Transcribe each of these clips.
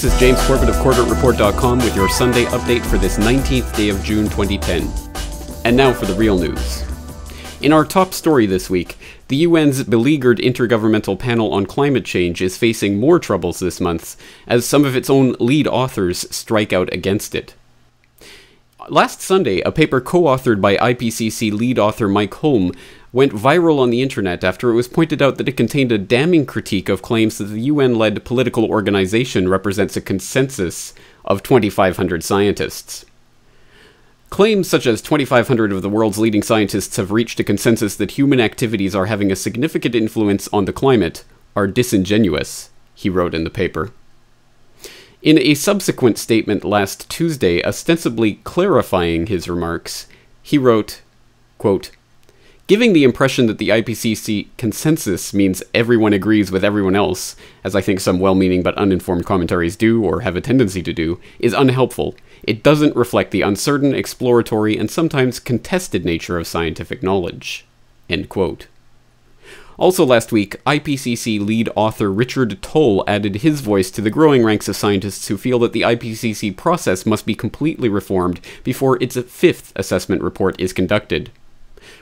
This is James Corbett of CorbettReport.com with your Sunday update for this 19th day of June 2010. And now for the real news. In our top story this week, the UN's beleaguered Intergovernmental Panel on Climate Change is facing more troubles this month, as some of its own lead authors strike out against it. Last Sunday, a paper co-authored by IPCC lead author Mike Hulme went viral on the internet after it was pointed out that it contained a damning critique of claims that the UN-led political organization represents a consensus of 2,500 scientists. Claims such as 2,500 of the world's leading scientists have reached a consensus that human activities are having a significant influence on the climate are disingenuous, he wrote in the paper. In a subsequent statement last Tuesday, ostensibly clarifying his remarks, he wrote, quote, "Giving the impression that the IPCC consensus means everyone agrees with everyone else, as I think some well-meaning but uninformed commentaries do or have a tendency to do, is unhelpful. It doesn't reflect the uncertain, exploratory, and sometimes contested nature of scientific knowledge." End quote. Also last week, IPCC lead author Richard Toll added his voice to the growing ranks of scientists who feel that the IPCC process must be completely reformed before its fifth assessment report is conducted.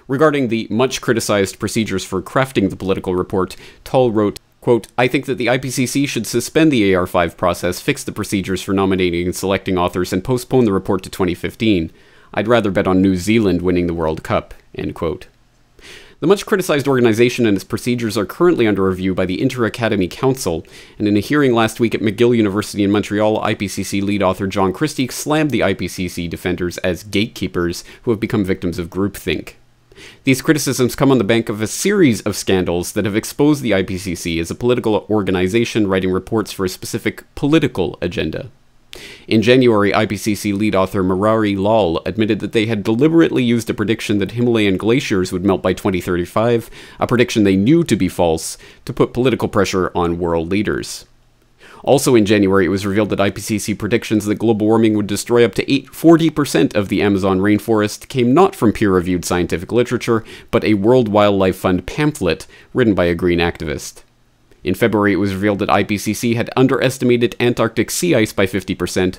Regarding the much-criticized procedures for crafting the political report, Toll wrote, quote, "I think that the IPCC should suspend the AR5 process, fix the procedures for nominating and selecting authors, and postpone the report to 2015. I'd rather bet on New Zealand winning the World Cup." End quote. The much-criticized organization and its procedures are currently under review by the InterAcademy Council, and in a hearing last week at McGill University in Montreal, IPCC lead author John Christy slammed the IPCC defenders as gatekeepers who have become victims of groupthink. These criticisms come on the back of a series of scandals that have exposed the IPCC as a political organization writing reports for a specific political agenda. In January, IPCC lead author Murari Lal admitted that they had deliberately used a prediction that Himalayan glaciers would melt by 2035, a prediction they knew to be false, to put political pressure on world leaders. Also in January, it was revealed that IPCC predictions that global warming would destroy up to 40% of the Amazon rainforest came not from peer-reviewed scientific literature, but a World Wildlife Fund pamphlet written by a green activist. In February, it was revealed that IPCC had underestimated Antarctic sea ice by 50%.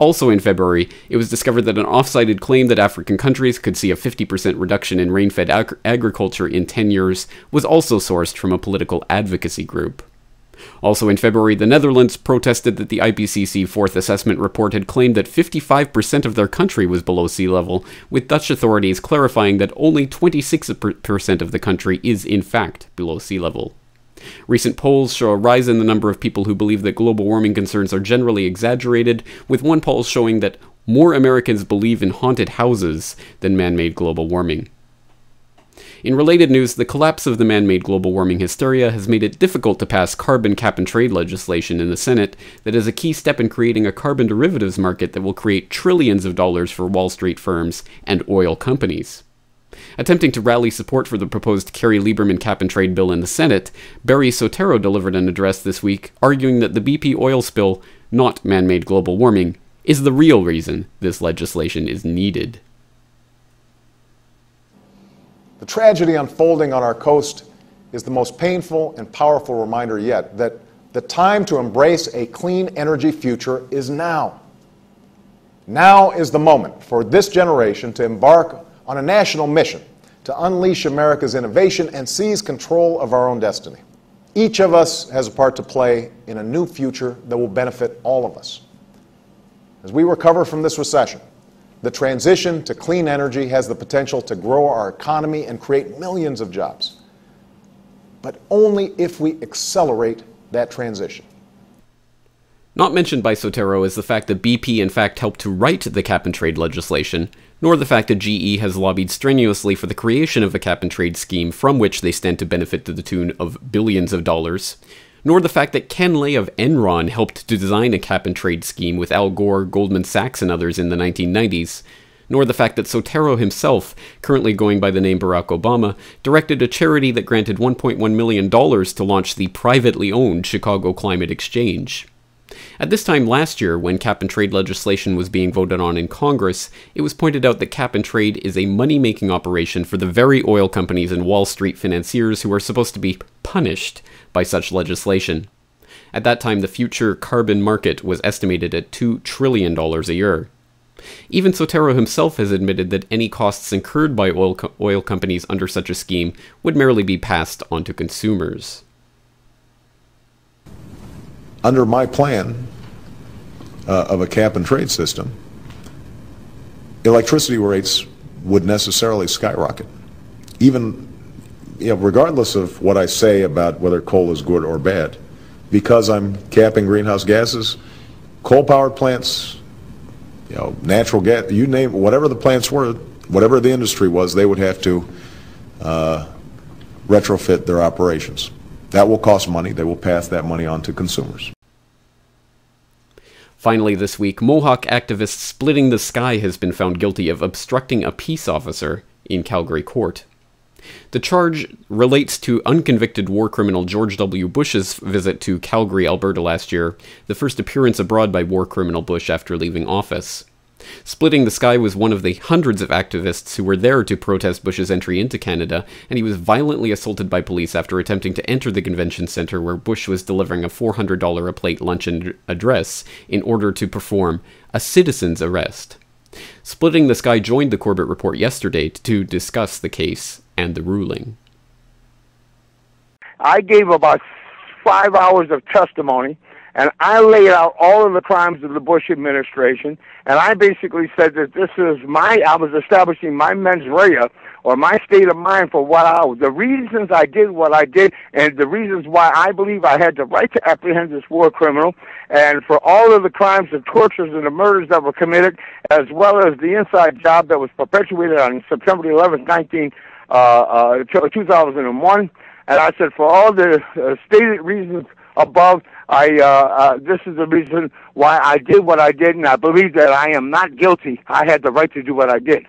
Also in February, it was discovered that an off-cited claim that African countries could see a 50% reduction in rain-fed agriculture in 10 years was also sourced from a political advocacy group. Also in February, the Netherlands protested that the IPCC fourth assessment report had claimed that 55% of their country was below sea level, with Dutch authorities clarifying that only 26% of the country is in fact below sea level. Recent polls show a rise in the number of people who believe that global warming concerns are generally exaggerated, with one poll showing that more Americans believe in haunted houses than man-made global warming. In related news, the collapse of the man-made global warming hysteria has made it difficult to pass carbon cap-and-trade legislation in the Senate that is a key step in creating a carbon derivatives market that will create trillions of dollars for Wall Street firms and oil companies. Attempting to rally support for the proposed Kerry-Lieberman cap-and-trade bill in the Senate, Barry Soetero delivered an address this week arguing that the BP oil spill, not man-made global warming, is the real reason this legislation is needed. The tragedy unfolding on our coast is the most painful and powerful reminder yet that the time to embrace a clean energy future is now. Now is the moment for this generation to embark on a national mission to unleash America's innovation and seize control of our own destiny. Each of us has a part to play in a new future that will benefit all of us. As we recover from this recession, the transition to clean energy has the potential to grow our economy and create millions of jobs. But only if we accelerate that transition. Not mentioned by Soetero is the fact that BP in fact helped to write the cap-and-trade legislation, nor the fact that GE has lobbied strenuously for the creation of a cap-and-trade scheme from which they stand to benefit to the tune of billions of dollars, nor the fact that Ken Lay of Enron helped to design a cap-and-trade scheme with Al Gore, Goldman Sachs, and others in the 1990s, nor the fact that Soetero himself, currently going by the name Barack Obama, directed a charity that granted $1.1 million to launch the privately owned Chicago Climate Exchange. At this time last year, when cap-and-trade legislation was being voted on in Congress, it was pointed out that cap-and-trade is a money-making operation for the very oil companies and Wall Street financiers who are supposed to be punished by such legislation. At that time, the future carbon market was estimated at $2 trillion a year. Even Soetero himself has admitted that any costs incurred by oil companies under such a scheme would merely be passed on to consumers. Under my plan of a cap-and-trade system, electricity rates would necessarily skyrocket. Even, regardless of what I say about whether coal is good or bad, because I'm capping greenhouse gases, coal-powered plants, natural gas, you name it, whatever the plants were, whatever the industry was, they would have to retrofit their operations. That will cost money. They will pass that money on to consumers. Finally this week, Mohawk activist Splitting the Sky has been found guilty of obstructing a peace officer in Calgary court. The charge relates to unconvicted war criminal George W. Bush's visit to Calgary, Alberta last year, the first appearance abroad by war criminal Bush after leaving office. Splitting the Sky was one of the hundreds of activists who were there to protest Bush's entry into Canada, and he was violently assaulted by police after attempting to enter the convention center where Bush was delivering a $400 a plate luncheon address in order to perform a citizen's arrest. Splitting the Sky joined the Corbett Report yesterday to discuss the case and the ruling. I gave about 5 hours of testimony, and I laid out all of the crimes of the Bush administration, and I basically said that I was establishing my mens rea, or my state of mind for the reasons I did what I did, and the reasons why I believe I had the right to apprehend this war criminal, and for all of the crimes, the tortures, and the murders that were committed, as well as the inside job that was perpetuated on September 11th, 2001. And I said, for all the stated reasons above, this is the reason why I did what I did, and I believe that I am not guilty. I had the right to do what I did.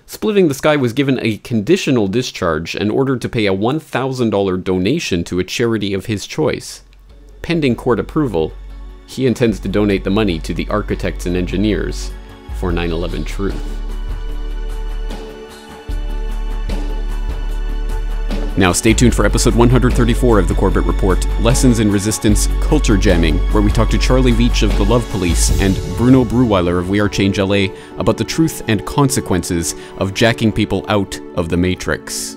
Splitting the Sky was given a conditional discharge and ordered to pay a $1,000 donation to a charity of his choice. Pending court approval, he intends to donate the money to the architects and engineers for 9/11 Truth. Now stay tuned for episode 134 of the Corbett Report, Lessons in Resistance, Culture Jamming, where we talk to Charlie Veach of the Love Police and Bruno Bruweiler of We Are Change LA about the truth and consequences of jacking people out of the Matrix.